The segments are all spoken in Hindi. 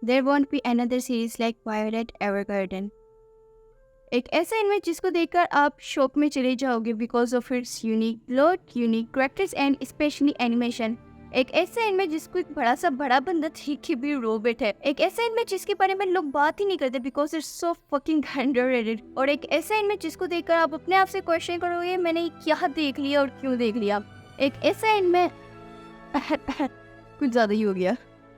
There won't be another series like Violet Evergarden. एक ऐसा एनिमे जिसको देखकर आप शॉक में चले जाओगे because of its unique plot, unique characters and specially animation. एक ऐसा एनिमे जिसको एक बड़ा बंदा देख के भी रो बैठे। एक ऐसा एनिमे जिसके बारे में लोग बात ही नहीं करते because it's so fucking underrated. और एक ऐसा एनिमे जिसको देखकर आप अपने आप से क्वेश्चन करोगे मैंने क्या देख लिया और क्यों देख लिया। एक ऐसा एनिमे कुछ ज्यादा ही हो गया।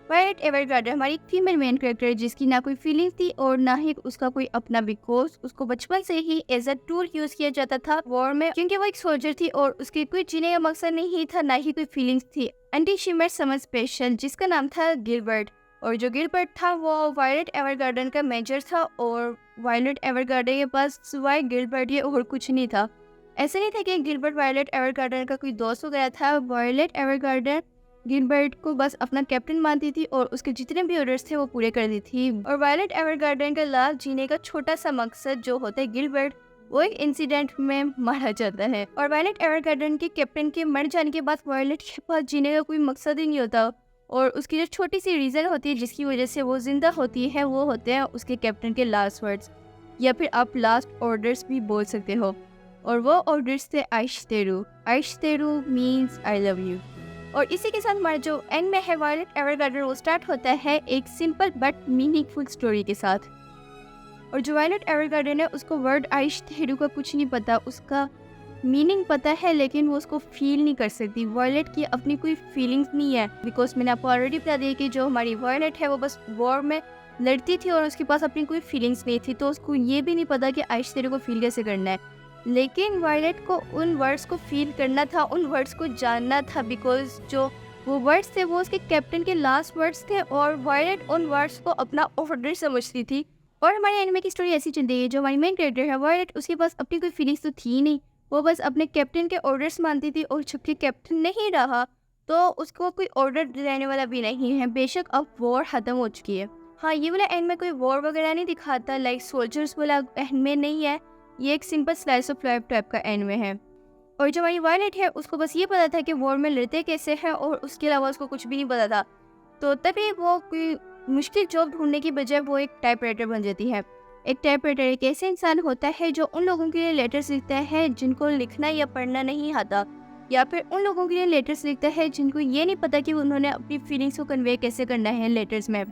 वायलेट एवरगार्डन हमारी फीमेल मेन कैरेक्टर है जिसकी ना कोई फीलिंग थी और ना ही उसका कोई अपना बिकॉज उसको बचपन से ही एज अ टूल यूज किया जाता था वॉर में, क्योंकि वो एक सोल्जर थी और उसके कोई जीने का मकसद नहीं था, ना ही कोई फीलिंग्स थी। एंटी शिमर समर स्पेशल जिसका नाम था गिलबर्ट, और जो गिलबर्ट था वो वायलेट एवरगार्डन का मेजर था और वायलेट एवरगार्डन के पास सिवाय गिलबर्ट ये और कुछ नहीं था। ऐसा नहीं था कि गिलबर्ट वायलेट एवरगार्डन का कोई दोस्त हो गया था। वायलेट एवरगार्डन गिलबर्ट को बस अपना कैप्टन मानती थी और उसके जितने भी ऑर्डर्स थे वो पूरे कर दी थी। और वायलेट एवरगार्डन का लास्ट जीने का छोटा सा मकसद जो होता है गिलबर्ट, वो एक इंसिडेंट में मारा जाता है। और वायलेट एवरगार्डन के कैप्टन के मर जाने के बाद वायलेट के पास जीने का कोई मकसद ही नहीं होता और उसकी जो छोटी सी रीजन होती है जिसकी वजह से वो जिंदा होती है वो होते हैं उसके कैप्टन के लास्ट वर्ड्स, या फिर आप लास्ट ऑर्डर्स भी बोल सकते हो। और वो ऑर्डर्स थे आइश्तेरू। आइश्तेरू मीन्स आई लव यू। और इसी के साथ हमारा जो एंड में है वायलेट एवरगार्डन वो स्टार्ट होता है एक सिंपल बट मीनिंगफुल स्टोरी के साथ। और जो वायलेट एवरगार्डन है उसको वर्ड आइश्तेरू का कुछ नहीं पता, उसका मीनिंग पता है लेकिन वो उसको फील नहीं कर सकती। वायलेट की अपनी कोई फीलिंग्स नहीं है बिकॉज मैंने आपको ऑलरेडी बता दिया कि जो हमारी वायलेट है वो बस वॉर में लड़ती थी और उसके पास अपनी कोई फीलिंग्स नहीं थी, तो उसको ये भी नहीं पता कि आइश्तेरू को फील कैसे करना है। लेकिन वायलेट को उन वर्ड्स को फील करना था, उन वर्ड्स को जानना था बिकॉज जो वो वर्ड्स थे वो उसके कैप्टन के लास्ट वर्ड्स थे और वायलेट उन वर्ड्स को अपना ऑर्डर समझती थी। और हमारे एनिमे की स्टोरी ऐसी चलती है, जो हमारी मेन कैरेक्टर है वायलेट उसके पास अपनी कोई फीलिंग्स तो थी नहीं, वो बस अपने कैप्टन के ऑर्डर्स मानती थी और जबकि कैप्टन नहीं रहा तो उसको कोई ऑर्डर दिलाने वाला भी नहीं है। बेशक अब वॉर खत्म हो चुकी है। हाँ, ये वाला एनिमे कोई वॉर वगैरह नहीं दिखाता, लाइक सोल्जर्स वाला एनिमे नहीं है, ये एक simple slice of life type का एनिमे है। और जो हमारी वायलेट है उसको बस ये पता था कि वॉर में लड़ते कैसे हैं और उसके अलावा उसको कुछ भी नहीं पता था, तो तभी वो कोई मुश्किल जॉब ढूंढने की बजाय वो एक टाइपराइटर बन जाती है। एक टाइपराइटर एक ऐसे इंसान होता है जो उन लोगों के लिए लेटर्स लिखता है जिनको लिखना या पढ़ना नहीं आता, या फिर उन लोगों के लिए लेटर्स लिखता है जिनको ये नहीं पता कि उन्होंने अपनी फीलिंग्स को कन्वे कैसे करना है लेटर्स में।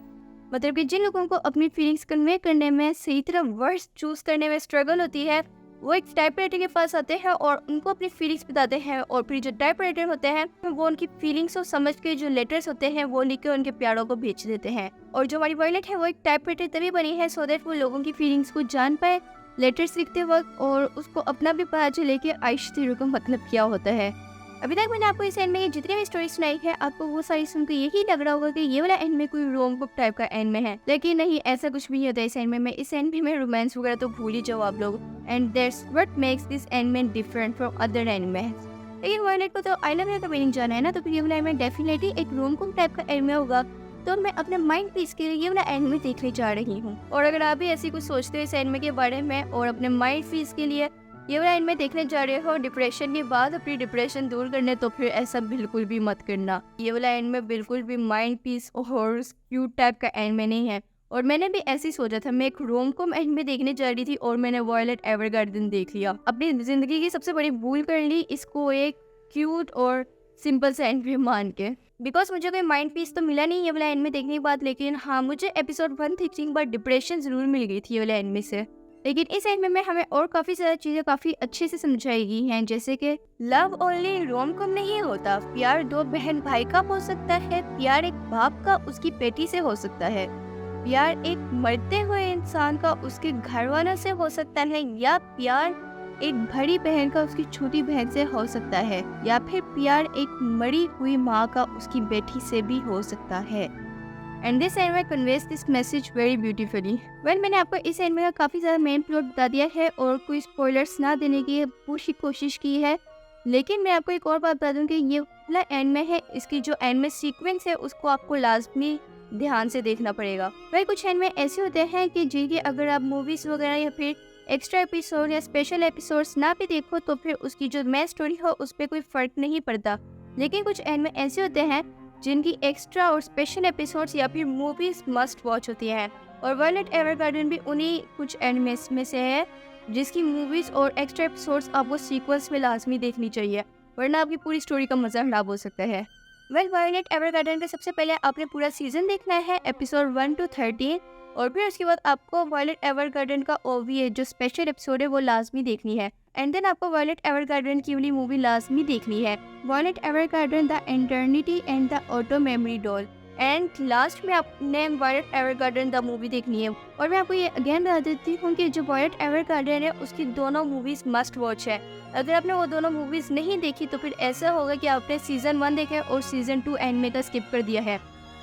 मतलब कि जिन लोगों को अपनी फीलिंग्स कन्वे करने में सही तरह वर्ड्स चूज करने में स्ट्रगल होती है वो एक टाइपराइटर के पास आते हैं और उनको अपनी फीलिंग्स बताते हैं, और फिर जो टाइपराइटर होते हैं वो उनकी फीलिंग्स को समझ के जो लेटर्स होते हैं वो लिख के उनके प्यारों को भेज देते हैं। और जो हमारी वायलेट है वो एक टाइपराइटर तभी बनी है सो दैट वो लोगों की फीलिंग्स को जान पाए लेटर्स लिखते वक्त, और उसको अपना भी पता चले कि आइश्तेरू का मतलब क्या होता है। अभी तक मैंने आपको इस एनिमे की जितनी भी स्टोरी सुनाई है आपको वो सारी सुनकर यही लग रहा होगा कि ये वाला एनिमे कोई रोम बुक टाइप का एनिमे है, लेकिन नहीं, ऐसा कुछ भी नहीं होता इस एनिमे में। इस एनिमे में रोमांस वगैरह तो भूल ही जाओ आप लोग, and that's what makes this anime different from other animes. लेकिन वायलेट को तो आई लव यू का मीनिंग जाना है ना, तो फिर ये वाला एनिमे डेफिनेटली एक रोम बुक टाइप का एनिमे होगा, तो मैं अपने माइंड पीस के लिए ये वाला एनिमे देखने जा रही हूँ। और अगर आप भी ऐसी कुछ सोचते हो इस एनिमे के बारे में और अपने माइंड पीस के लिए ये वाला एनिमे देखने जा रहे हो डिप्रेशन के बाद अपनी डिप्रेशन दूर करने, तो फिर ऐसा बिल्कुल भी मत करना। ये वाला एनिमे बिल्कुल भी माइंड पीस और क्यूट टाइप का एनिमे नहीं है। और मैंने भी ऐसे ही सोचा था, मैं एक रोम-कॉम एनिमे देखने जा रही थी और मैंने वायलेट एवरगार्डन देख लिया। अपनी जिंदगी की सबसे बड़ी भूल कर ली इसको एक क्यूट और सिंपल सा एनिमे मान के, बिकॉज मुझे कोई माइंड पीस तो मिला नहीं ये वाला एनिमे देखने के बाद। लेकिन हाँ, मुझे एपिसोड 113 पर डिप्रेशन जरूर मिल गई थी ये वाला एनिमे से। लेकिन इस एनिमे में हमें और काफी ज्यादा चीजें काफी अच्छे से समझाई गई हैं, जैसे कि लव ओनली रोम कॉम नहीं होता, प्यार दो बहन भाई का हो सकता है, प्यार एक बाप का उसकी बेटी से हो सकता है, प्यार एक मरते हुए इंसान का उसके घर वालों से हो सकता है, या प्यार एक बड़ी बहन का उसकी छोटी बहन से हो सकता है, या फिर प्यार एक मरी हुई माँ का उसकी बेटी से भी हो सकता है। And this anime conveys this message very beautifully. Well, मैंने आपको इस एनिमे का काफ़ी ज़्यादा मेन प्लॉट बता दिया है और कोई स्पॉयलर्स ना देने की पूरी कोशिश की है, लेकिन मैं आपको एक और बात बता दूं कि ये वाला एनिमे है, इसकी जो एनिमे सीक्वेंस है उसको आपको लाजमी ध्यान से देखना पड़ेगा। वही कुछ एनिमे ऐसे होते हैं कि जिनकी अगर आप मूवीज़ वगैरह या फिर एक्स्ट्रा एपिसोड या स्पेशल एपिसोड्स ना भी देखो तो फिर उसकी जो मेन स्टोरी हो उस पर कोई फ़र्क नहीं पड़ता। लेकिन कुछ एनिमे ऐसे होते हैं जिनकी एक्स्ट्रा और स्पेशल एपिसोड्स या फिर मूवीज मस्ट वॉच होती हैं। और वायलेट एवरगार्डन भी उन्हीं कुछ एनिमेस में से है जिसकी मूवीज और एक्स्ट्रा एपिसोड्स आपको सीक्वेंस में लाजमी देखनी चाहिए, वरना आपकी पूरी स्टोरी का मजा खराब हो सकता है। वायलेट एवरगार्डन का सबसे पहले आपने पूरा सीजन देखना है, एपिसोड 1 to 13, और फिर उसके बाद आपको वायलेट एवरगार्डन का OVA जो स्पेशल एपिसोड है वो लाजमी देखनी है। एंड देन आपको वायलेट एवरगार्डन की वाली मूवी लाजमी देखनी है, Violet Evergarden the eternity and the auto memory doll. And last में आपने वायलेट एवरगार्डन द मूवी देखनी है। और मैं आपको ये अगेन बता देती हूँ कि जो वायलेट एवरगार्डन है उसकी दोनों मूवीज मस्ट वॉच है। अगर आपने वो दोनों मूवीज नहीं देखी तो फिर ऐसा होगा कि आपने सीजन 1 देखा है और सीजन 2 एंड में का स्किप कर दिया है।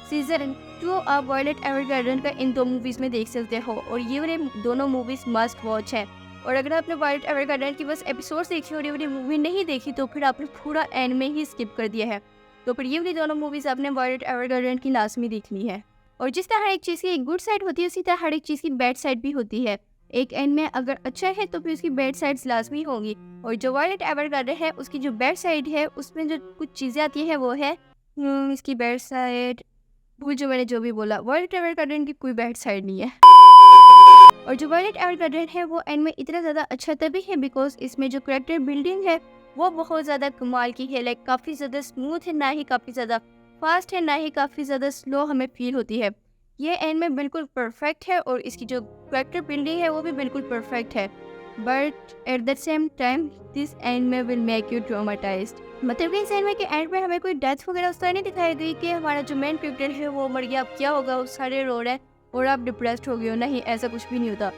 सीजन 2 आप वायलेट एवरगार्डन का इन 2 मूवीज में देख सकते हो, और ये वाले दोनों मूवीज मस्ट वॉच है। और अगर आपने वायलेट एवरगार्डन की बस एपिसोड देखी और ये वाली मूवी नहीं देखी तो फिर आपने पूरा एंड में ही स्किप कर दिया है। तो फिर ये वाली दोनों मूवीज आपने वायलेट एवरगार्डन की लाजमी देखनी है। और जिस तरह हर एक चीज़ की एक गुड साइड होती है उसी तरह हर एक चीज़ की बैड साइड भी होती है। एक एंड में अगर अच्छा है तो फिर उसकी बैड साइड्स लाजमी होंगी, और जो वायलेट एवरगार्डन है उसकी जो बैड साइड है उसमें जो कुछ चीज़ें आती है वो है इसकी बैड साइड भूल जो मैंने जो भी बोला। वायलेट एवरगार्डन की कोई बैड साइड नहीं है। और जो वायलेट एवरगार्डन है वो एंड में इतना ज़्यादा अच्छा तभी है बिकॉज इसमें जो करेक्टर बिल्डिंग है वो बहुत ज़्यादा कमाल की है। लाइक काफ़ी ज़्यादा स्मूथ है, ना ही काफ़ी ज़्यादा फास्ट है, ना ही काफ़ी ज़्यादा स्लो हमें फील होती है। ये एंड में बिल्कुल परफेक्ट है और इसकी जो करेक्टर बिल्डिंग है वो भी बिल्कुल परफेक्ट है। But at the same time this and में विल मेक यू ट्रॉमाटाइज्ड। मतलब कि इस एंड में के एंड में हमें कोई डेथ वगैरह उस तरह नहीं दिखाई गई कि हमारा जो मेन करेक्टर है वो मर गया, अब क्या होगा, वो सारे रो रहे हैं और आप डिप्रेस्ड हो गए हो। नहीं, ऐसा कुछ भी नहीं होता।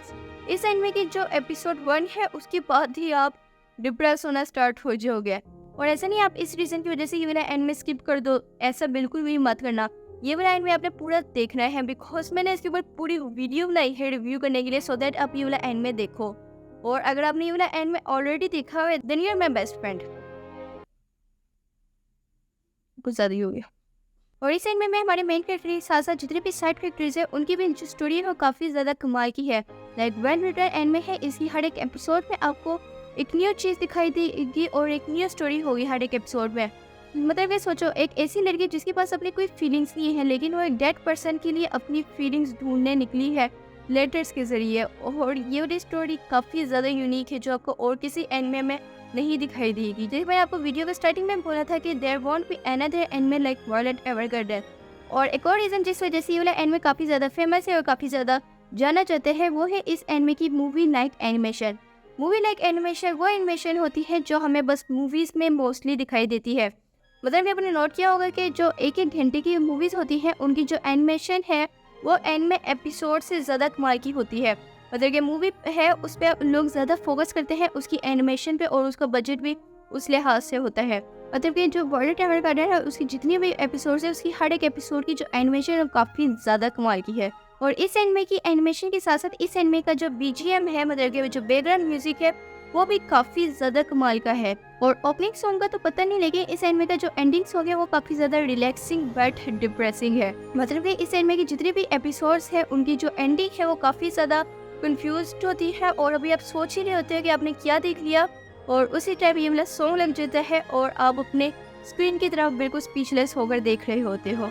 इस एंड में की जो एपिसोड 1 है उसके बाद ही आप डिप्रेस होना स्टार्ट हो जाओगे। और ऐसा नहीं आप इस रीज़न की वजह से ये वाला एंड में स्किप कर दो, ऐसा बिल्कुल भी मत करना। ये वाला एंड में आपने पूरा देखना है बिकॉज मैंने इसके ऊपर पूरी वीडियो बनाई है रिव्यू करने के लिए, सो दैट आप ये वाला एंड में देखो। और अगर आपने ये वाला एंड में ऑलरेडी देखा हुआ है then you are my best friend. कुछ ज़्यादा ही हो गया। और इस एंड में हमारे मेन कैरेक्टर के साथ साथ जितने भी साइड कैरेक्टर्स है उनकी भी जो स्टोरी है वो काफ़ी ज़्यादा कमाल की है। लाइक व्हेन रिटर्न एंड में है, इसकी हर एक एपिसोड में आपको एक न्यू चीज़ दिखाई देगी और एक न्यू स्टोरी होगी हर एक एपिसोड में। मतलब ये सोचो, एक ऐसी लड़की जिसके पास अपनी कोई फीलिंग्स नहीं है लेकिन वो एक डेड पर्सन के लिए अपनी फीलिंग्स ढूंढने निकली है लेटर्स के ज़रिए। और ये वाली स्टोरी काफ़ी ज़्यादा यूनिक है जो आपको और किसी एनिमे में नहीं दिखाई देगी। जैसे मैं आपको वीडियो के स्टार्टिंग में बोला था कि there won't be another anime like Violet Evergarden. और एक और रीज़न जिस वजह से ये वाला एनिमे काफ़ी ज़्यादा फेमस है और काफ़ी ज़्यादा जाना चाहते हैं वो है इस एनिमे की movie like animation. Movie like animation वो एनिमेशन होती है जो हमें बस मूवीज़ में मोस्टली दिखाई देती है। मतलब आपने नोट किया होगा कि जो एक घंटे की मूवीज़ होती हैं उनकी जो एनिमेशन है वो एनिमे एपिसोड से ज़्यादा कमाल की होती है। मतलब कि मूवी है उस पर लोग ज़्यादा फोकस करते हैं उसकी एनिमेशन पे, और उसका बजट भी उस लिहाज से होता है। मतलब कि जो वायलेट एवरगार्डन है उसकी जितनी भी एपिसोड्स है उसकी हर एक एपिसोड की जो एनिमेशन है काफ़ी ज़्यादा कमाल की है। और इस एनिमे की एनिमेशन के साथ साथ इस एनिमे का जो BGM है, मतलब कि जो बैकग्राउंड म्यूजिक है वो भी काफ़ी ज़्यादा कमाल का है। और ओपनिंग सॉन्ग का तो पता नहीं, लेकिन इस एनिमे का जो एंडिंग सॉन्ग है वो काफ़ी ज़्यादा रिलैक्सिंग बट डिप्रेसिंग है। मतलब कि इस एनिमे की जितनी भी एपिसोड्स है उनकी जो एंडिंग है वो काफ़ी ज़्यादा कंफ्यूज्ड होती है और अभी आप सोच ही रहे होते हो कि आपने क्या देख लिया, और उसी टाइम ये वाला सॉन्ग लग जाता है और आप अपने स्क्रीन की तरफ बिल्कुल स्पीचलेस होकर देख रहे होते हो।